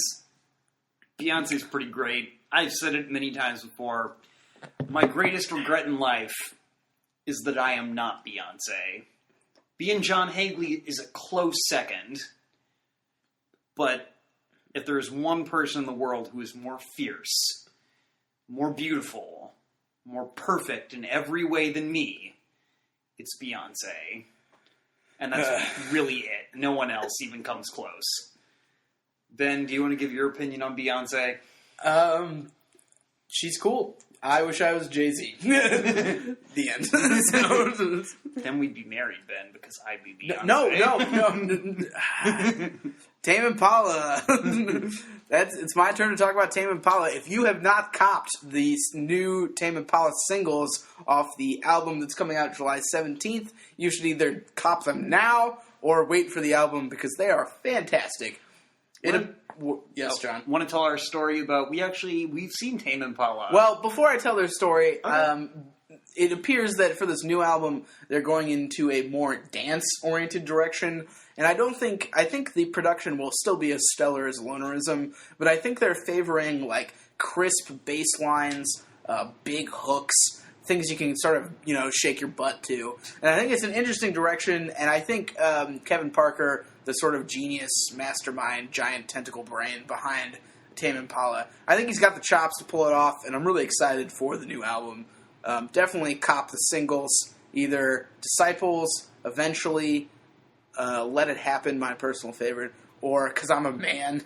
Beyonce's pretty great. I've said it many times before. My greatest regret in life is that I am not Beyonce. Being John Higley is a close second. But if there is one person in the world who is more fierce, more beautiful, more perfect in every way than me, it's Beyonce. And that's really it. No one else even comes close. Ben, do you want to give your opinion on Beyonce? She's cool. I wish I was Jay-Z. The end. Then we'd be married, Ben, because I'd be Beyonce. No. Tame Impala. It's my turn to talk about Tame Impala. If you have not copped these new Tame Impala singles off the album that's coming out July 17th, you should either cop them now or wait for the album because they are fantastic. Yes, John. Want to tell our story about... We've seen Tame Impala. Well, before I tell their story, Okay. It appears that for this new album, they're going into a more dance-oriented direction. And I think the production will still be as stellar as Lonerism, but I think they're favoring, like, crisp bass lines, big hooks, things you can sort of, shake your butt to. And I think it's an interesting direction, and I think Kevin Parker, the sort of genius, mastermind, giant tentacle brain behind Tame Impala, I think he's got the chops to pull it off, and I'm really excited for the new album. Definitely cop the singles, either Disciples, Eventually, Let It Happen, my personal favorite, or Cause I'm a Man,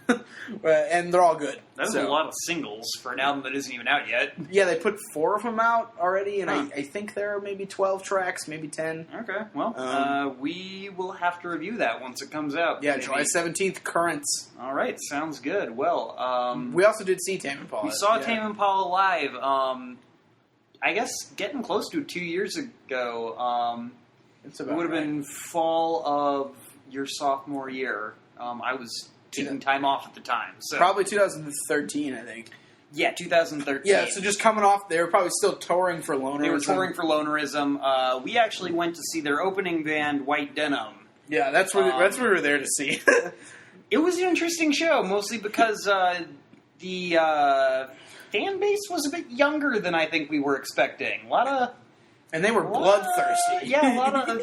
and they're all good. That's a lot of singles for an album that isn't even out yet. Yeah, they put 4 of them out already, and I think there are maybe 12 tracks, maybe 10. Okay, well, we will have to review that once it comes out. Yeah, maybe. July 17th, Currents. All right, sounds good. Well, we also did see Tame Impala. we saw Tame Impala live. I guess getting close to 2 years ago. It's It about would have been fall of your sophomore year. I was taking time off at the time. So Probably 2013, I think. Yeah, 2013. Yeah, so just coming off, they were probably still touring for Lonerism. They were touring for Lonerism. We actually went to see their opening band, White Denim, Yeah, that's what we were there to see. It was an interesting show, mostly because the fan base was a bit younger than I think we were expecting. And they were bloodthirsty. Yeah, a lot of.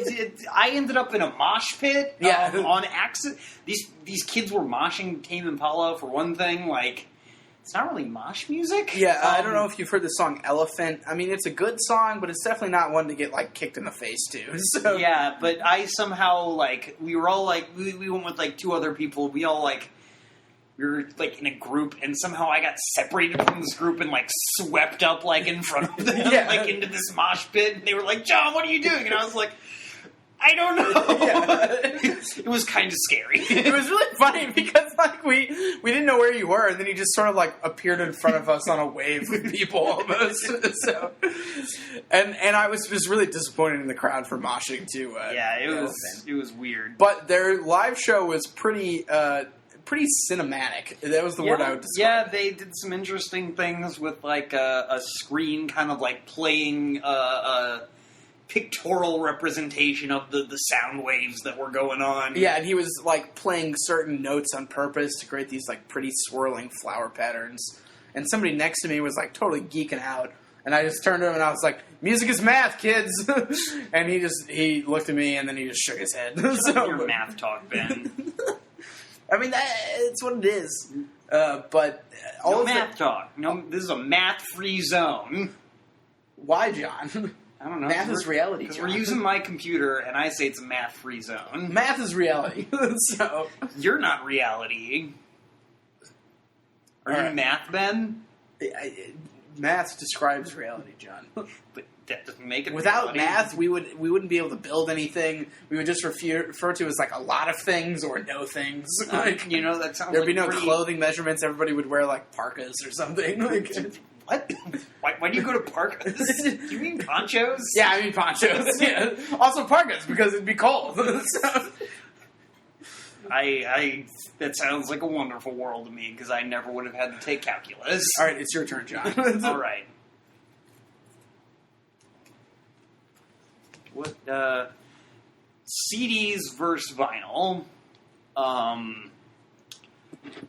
I ended up in a mosh pit on accident. These kids were moshing Tame Impala for one thing. Like, it's not really mosh music. Yeah, I don't know if you've heard the song Elephant. I mean, it's a good song, but it's definitely not one to get, like, kicked in the face to. So. Yeah, but I somehow, like, we were all, like, we went with, like, 2 other people. We all, like, we were, like, in a group, and somehow I got separated from this group and, like, swept up, like, in front of them, like, into this mosh pit. And they were like, John, what are you doing? And I was like, I don't know. Yeah. It was kind of scary. It was really funny because, like, we didn't know where you were, and then you just sort of, like, appeared in front of us on a wave with people almost. So, and I was just really disappointed in the crowd for moshing, too. Yeah, it was weird. But their live show was pretty cinematic. That was the word I would describe. Yeah, they did some interesting things with, like, a screen kind of, like, playing a pictorial representation of the sound waves that were going on. Yeah, and he was, like, playing certain notes on purpose to create these, like, pretty swirling flower patterns. And somebody next to me was, like, totally geeking out. And I just turned to him and I was like, music is math, kids! And he looked at me and then he just shook his head. So, your math talk, Ben. I mean, it's what it is. But all no math talk. No, this is a math-free zone. Why, John? I don't know. Math is reality, John. We're using my computer, and I say it's a math-free zone. Math is reality. So you're not reality. Are you math, Ben? Math describes reality, John. But that doesn't make it without reality. Math, we wouldn't be able to build anything. We would just refer to as like a lot of things or no things. Like, you know, that sounds. There'd like be no clothing measurements. Everybody would wear like parkas or something. Like, what? Why do you go to parkas? Do you mean ponchos? Yeah, I mean ponchos. Yeah. Also parkas because it'd be cold. So. That sounds like a wonderful world to me because I never would have had to take calculus. All right, it's your turn, John. All right. What CDs versus vinyl?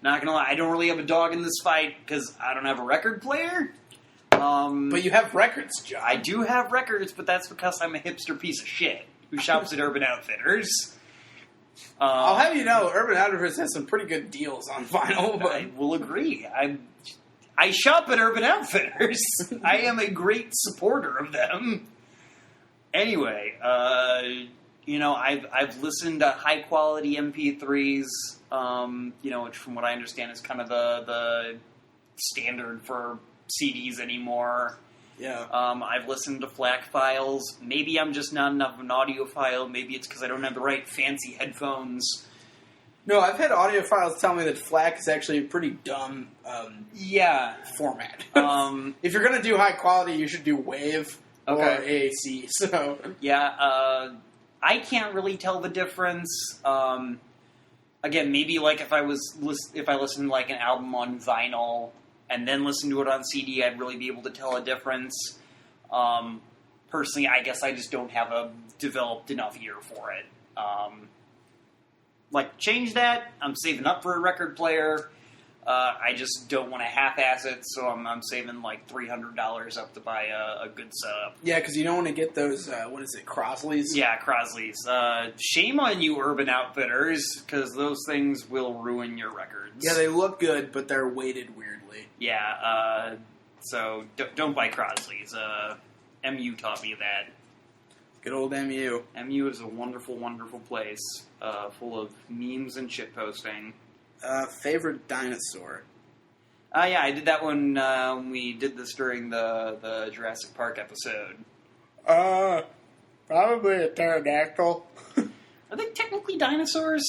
Not gonna lie, I don't really have a dog in this fight because I don't have a record player. But you have records, John. I do have records, but that's because I'm a hipster piece of shit who shops at Urban Outfitters. I'll have you know, Urban Outfitters has some pretty good deals on vinyl. But I will agree. I shop at Urban Outfitters. I am a great supporter of them. Anyway, I've listened to high quality MP3s. Which from what I understand is kind of the standard for CDs anymore. Yeah. I've listened to FLAC files. Maybe I'm just not enough of an audiophile. Maybe it's because I don't have the right fancy headphones. No, I've had audiophiles tell me that FLAC is actually a pretty dumb format. If you're going to do high quality, you should do WAVE or AAC. So yeah, I can't really tell the difference. Again, maybe like if I listened to like an album on vinyl and then listen to it on CD, I'd really be able to tell a difference. Personally, I guess I just don't have a developed enough ear for it. Change that. I'm saving up for a record player. I just don't want to half-ass it, so I'm saving like $300 up to buy a good setup. Yeah, because you don't want to get those, Crosleys? Yeah, Crosleys. Shame on you, Urban Outfitters, because those things will ruin your records. Yeah, they look good, but they're weighted weirdly. Yeah, so don't buy Crosleys. MU taught me that. Good old MU. MU is a wonderful, wonderful place, full of memes and shitposting. Favorite dinosaur? Yeah, I did that when we did this during the Jurassic Park episode. Probably a pterodactyl. Are they technically dinosaurs?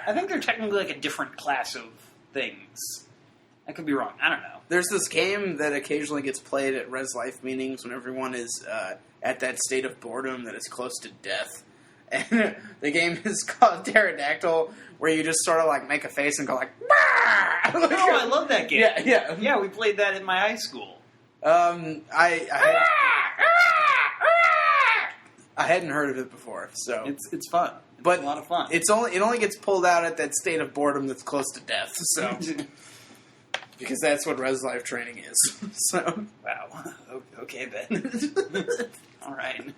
I think they're technically like a different class of things. I could be wrong. I don't know. There's this game that occasionally gets played at Res Life meetings when everyone is at that state of boredom that is close to death. And the game is called Pterodactyl, where you just sort of like make a face and go like, "Bah!" I love that game. Yeah, we played that in my high school. I hadn't heard of it before, so it's fun. But a lot of fun. it only gets pulled out at that state of boredom that's close to death. So because that's what res life training is. So Wow. Okay, Ben. All right.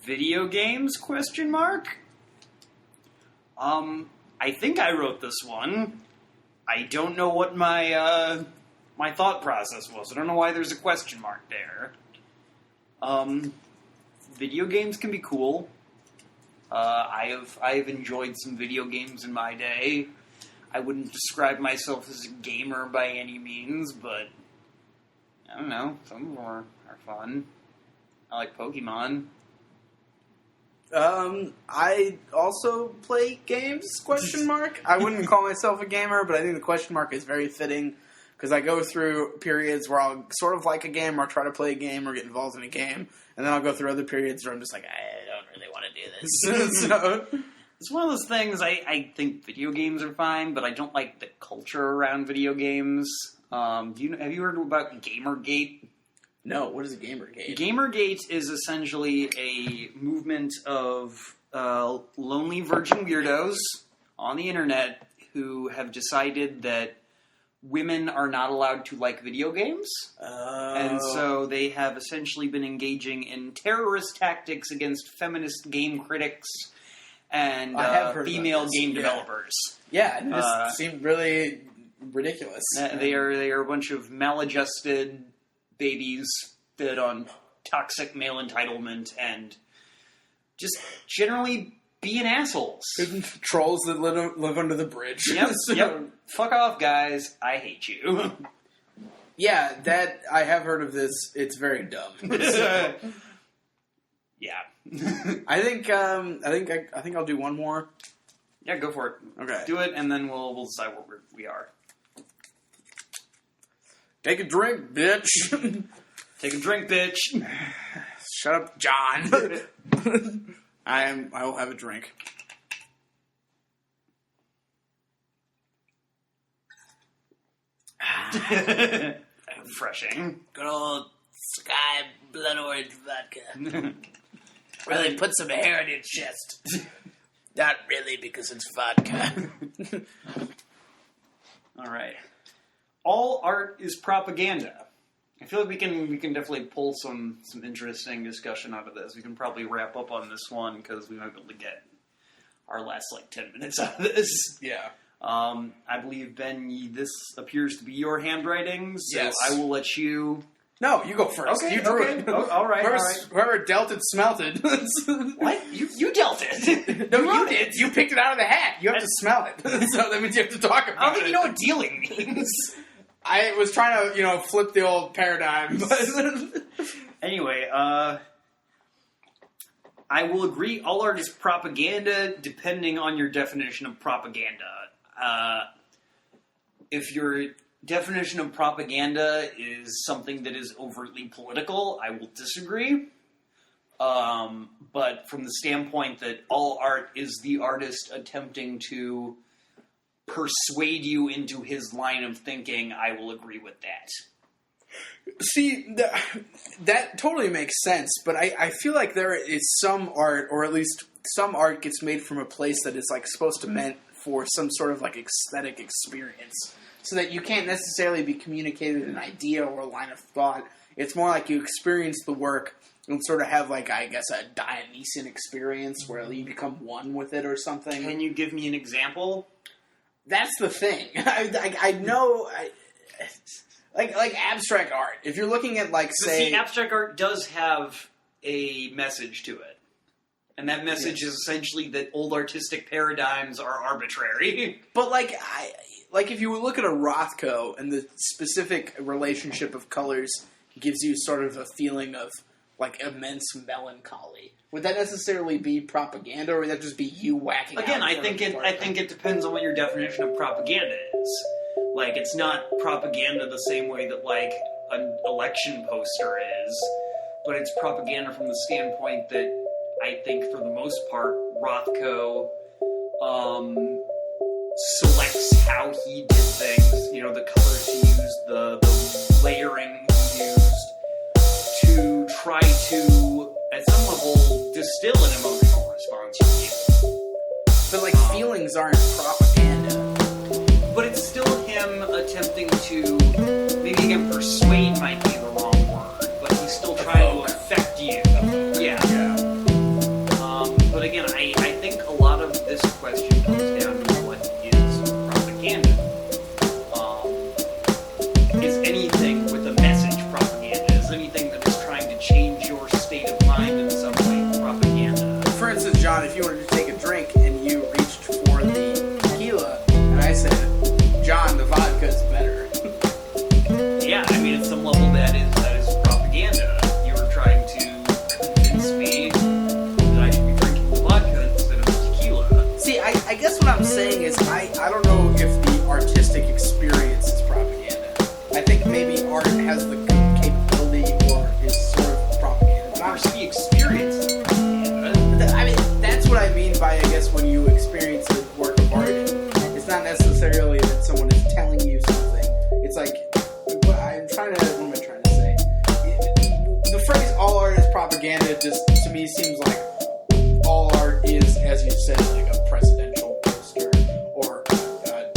Video games? Question mark. I think I wrote this one. I don't know what my my thought process was. I don't know why there's a question mark there. Video games can be cool. I have enjoyed some video games in my day. I wouldn't describe myself as a gamer by any means, but I don't know. Some of them are fun. I like Pokemon. I also play games, question mark. I wouldn't call myself a gamer, but I think the question mark is very fitting because I go through periods where I'll sort of like a game or try to play a game or get involved in a game, and then I'll go through other periods where I'm just like, I don't really want to do this. So, It's one of those things, I think video games are fine, but I don't like the culture around video games. Have you heard about Gamergate? no, what is a Gamergate? Gamergate is essentially a movement of lonely virgin weirdos on the internet who have decided that women are not allowed to like video games. And so they have essentially been engaging in terrorist tactics against feminist game critics and I have heard female about this. game Yeah. developers. Yeah, it just seemed really ridiculous. They are a bunch of maladjusted babies fed on toxic male entitlement and just generally being assholes. Trolls that live under the bridge. Yep, So- yep. Fuck off, guys. I hate you. Yeah, that I have heard of this. It's very dumb. So, Yeah. I think I'll do one more. Yeah, go for it. Okay. Do it, and then we'll decide where we are. Take a drink, bitch. Take a drink, bitch. Shut up, John. I will have a drink. Refreshing. Good old sky blood orange vodka. Really put some hair in your chest. Not really, because it's vodka. All right. All art is propaganda. I feel like we can definitely pull some interesting discussion out of this. We can probably wrap up on this one because we might be able to get our last 10 minutes out of this. Yeah. I believe, Ben, this appears to be your handwriting, so Yes. I will let you... No, you go first. Okay, You drew okay. it. Oh, all right, all right. Whoever dealt it, smelt it. What? You dealt it. No, you did. You picked it out of the hat. You have to smell it. So that means you have to talk about it. I don't think you know what dealing means. I was trying to, flip the old paradigm. But Anyway, I will agree all art is propaganda depending on your definition of propaganda. If your definition of propaganda is something that is overtly political, I will disagree. But from the standpoint that all art is the artist attempting to persuade you into his line of thinking, I will agree with that. see, that totally makes sense. But I feel like there is some art, or at least some art gets made from a place that is supposed to meant for some sort of aesthetic experience. So that you can't necessarily be communicated an idea or a line of thought. It's more like you experience the work and sort of have, I guess, a Dionysian experience where you become one with it or something. Can you give me an example? That's the thing. I know... Like abstract art. If you're looking at, say... See, abstract art does have a message to it. And that message is essentially that old artistic paradigms are arbitrary. But, if you look at a Rothko and the specific relationship of colors gives you sort of a feeling of, immense melancholy, would that necessarily be propaganda, or would that just be you whacking Again, out I think it depends on what your definition of propaganda is. It's not propaganda the same way that, an election poster is, but it's propaganda from the standpoint that I think, for the most part, Rothko selects how he did things, the colors he used, the layering he used, to try to, at some level, distill an emotional response. feelings aren't propaganda. But it's still him attempting to, maybe again, persuade might be the wrong word, but he's still trying to affect you. Yeah. But again, I think a lot of this question comes down to what is propaganda. Is anything with a message propaganda? Is anything that is trying to change your state of mind in some way propaganda? For instance, John, if you wanted to take a drink and you reached for the tequila, and I said, John, the vodka's better. Yeah, I mean, at some level that is propaganda. You were trying to convince me that I should be drinking the vodka instead of the tequila. See, I guess what I'm saying is I don't know if the artistic experience is propaganda. I think maybe art has the capability or is sort of propaganda. Of course, the experience is propaganda. I mean, that's what I mean by, I guess, when you experience a work of art. It's not necessarily that someone is telling you something. It's like, what am I trying to say? The phrase all art is propaganda just, to me, seems like all art is, as you said, like a presidential poster or a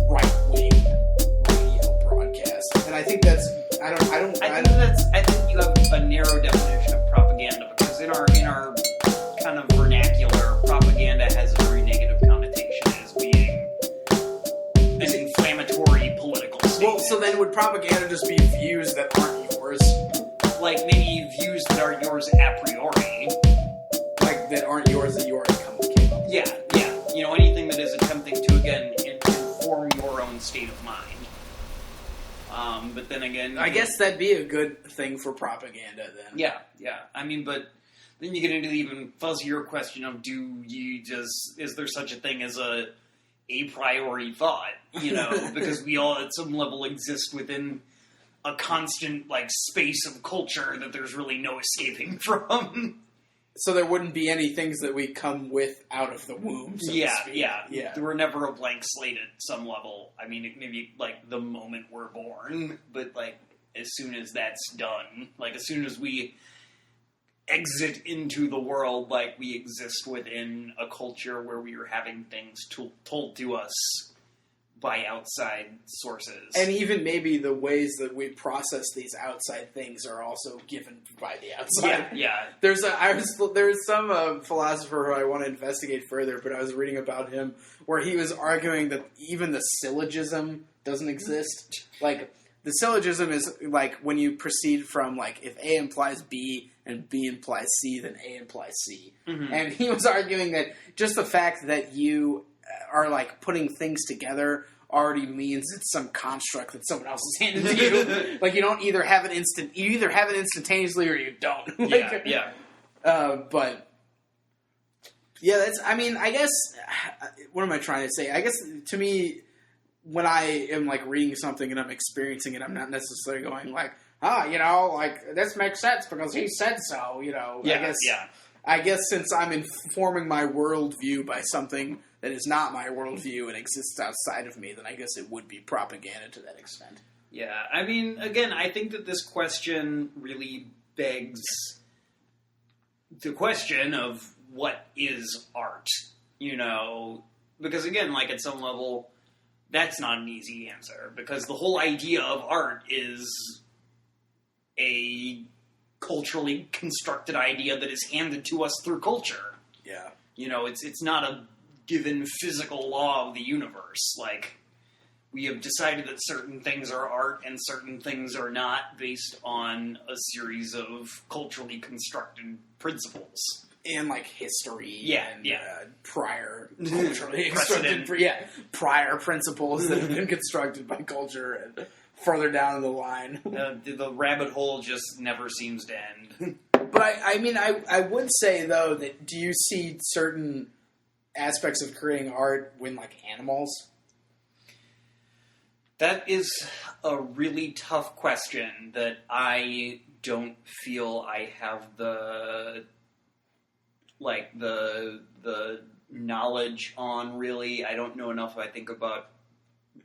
right-wing radio broadcast. And I think that's, I think you have a narrow definition of propaganda because in our kind of vernacular, propaganda has a very negative connotation as being an inflammatory political statement. well, so then would propaganda just be views that aren't yours? Like maybe views that are yours a priori. Like, that aren't yours that you already came up with? Yeah. You know, anything that is attempting to, again, inform your own state of mind. But then again... I guess that'd be a good thing for propaganda, then. Yeah. I mean, but then you get into the even fuzzier question of is there such a thing as a priori thought, you know, because we all at some level exist within a constant, like, space of culture that there's really no escaping from. So there wouldn't be any things that we come with out of the womb, so to speak. Yeah. We're never a blank slate at some level. I mean, it maybe, like, the moment we're born, but, like, as soon as that's done, like, as soon as we exit into the world, like, we exist within a culture where we are having things told to us by outside sources. And even maybe the ways that we process these outside things are also given by the outside. Yeah. There was some philosopher who I want to investigate further, but I was reading about him where he was arguing that even the syllogism doesn't exist. Like, the syllogism is like when you proceed from, like, if A implies B and B implies C, then A implies C. Mm-hmm. And he was arguing that just the fact that you are, like, putting things together already means it's some construct that someone else has handed to you. Like, you don't either have it you either have it instantaneously or you don't. Like, yeah. But yeah, that's, I mean, I guess, what am I trying to say? I guess, to me, when I am, like, reading something and I'm experiencing it, I'm not necessarily going, like, you know, like, this makes sense because he said so, you know. I guess since I'm informing my worldview by something that is not my worldview and exists outside of me, then I guess it would be propaganda to that extent. Yeah, I mean, again, I think that this question really begs the question of what is art, you know? Because, again, like, at some level, that's not an easy answer, because the whole idea of art is a culturally constructed idea that is handed to us through culture. Yeah. You know, it's not a given physical law of the universe. Like, we have decided that certain things are art and certain things are not based on a series of culturally constructed principles. And, like, history. Yeah, and, yeah. Prior culturally constructed... prior principles that have been constructed by culture and further down the line. The rabbit hole just never seems to end. But, I mean, I would say, though, that do you see certain aspects of creating art when, like, animals? That is a really tough question that I don't feel I have the knowledge on, really. I don't know enough, I think, about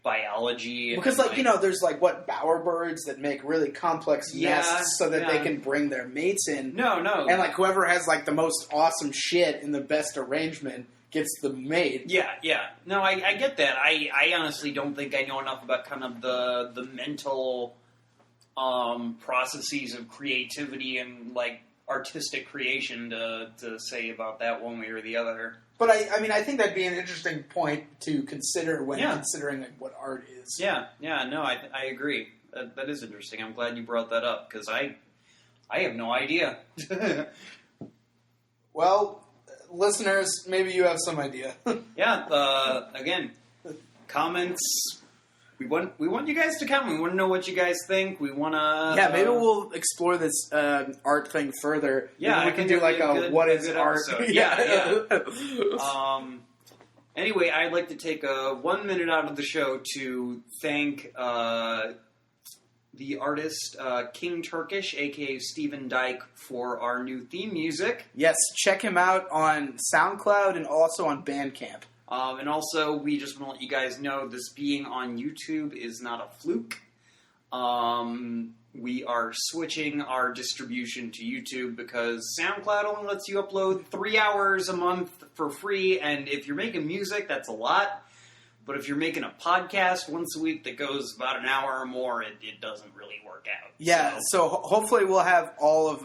biology. Because, like, you know, there's, like, bowerbirds that make really complex nests so that they can bring their mates in. No. And, like, whoever has, like, the most awesome shit in the best arrangement gets them made. Yeah. No, I get that. I honestly don't think I know enough about kind of the mental processes of creativity and like artistic creation to say about that one way or the other. But I think that'd be an interesting point to consider when considering like what art is. Yeah. No, I agree. That is interesting. I'm glad you brought that up because I have no idea. Well, listeners, maybe you have some idea. Yeah. Again, comments. We want you guys to comment. We want to know what you guys think. We want to... Yeah, maybe we'll explore this art thing further. Yeah, maybe we can do like a what is art? Yeah. Anyway, I'd like to take 1 minute out of the show to thank the artist King Turkish, a.k.a. Stephen Dyke, for our new theme music. Yes, check him out on SoundCloud and also on Bandcamp. And also, we just want to let you guys know this being on YouTube is not a fluke. We are switching our distribution to YouTube because SoundCloud only lets you upload 3 hours a month for free, and if you're making music, that's a lot. But if you're making a podcast once a week that goes about an hour or more, it doesn't really work out. Yeah, so hopefully we'll have all of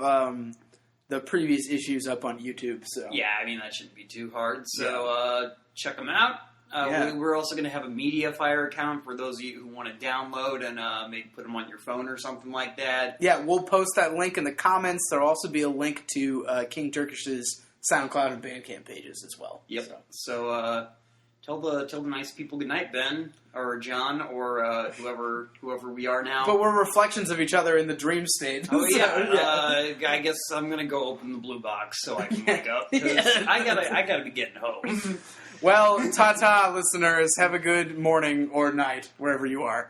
the previous issues up on YouTube. So yeah, I mean, that shouldn't be too hard. So check them out. We're also going to have a Mediafire account for those of you who want to download and maybe put them on your phone or something like that. Yeah, we'll post that link in the comments. There'll also be a link to King Turkish's SoundCloud and Bandcamp pages as well. Yep. So tell the nice people goodnight, Ben or John or whoever we are now. But we're reflections of each other in the dream state. Oh yeah. I guess I'm gonna go open the blue box so I can wake up because I gotta be getting home. Well, ta-ta, listeners. Have a good morning or night, wherever you are.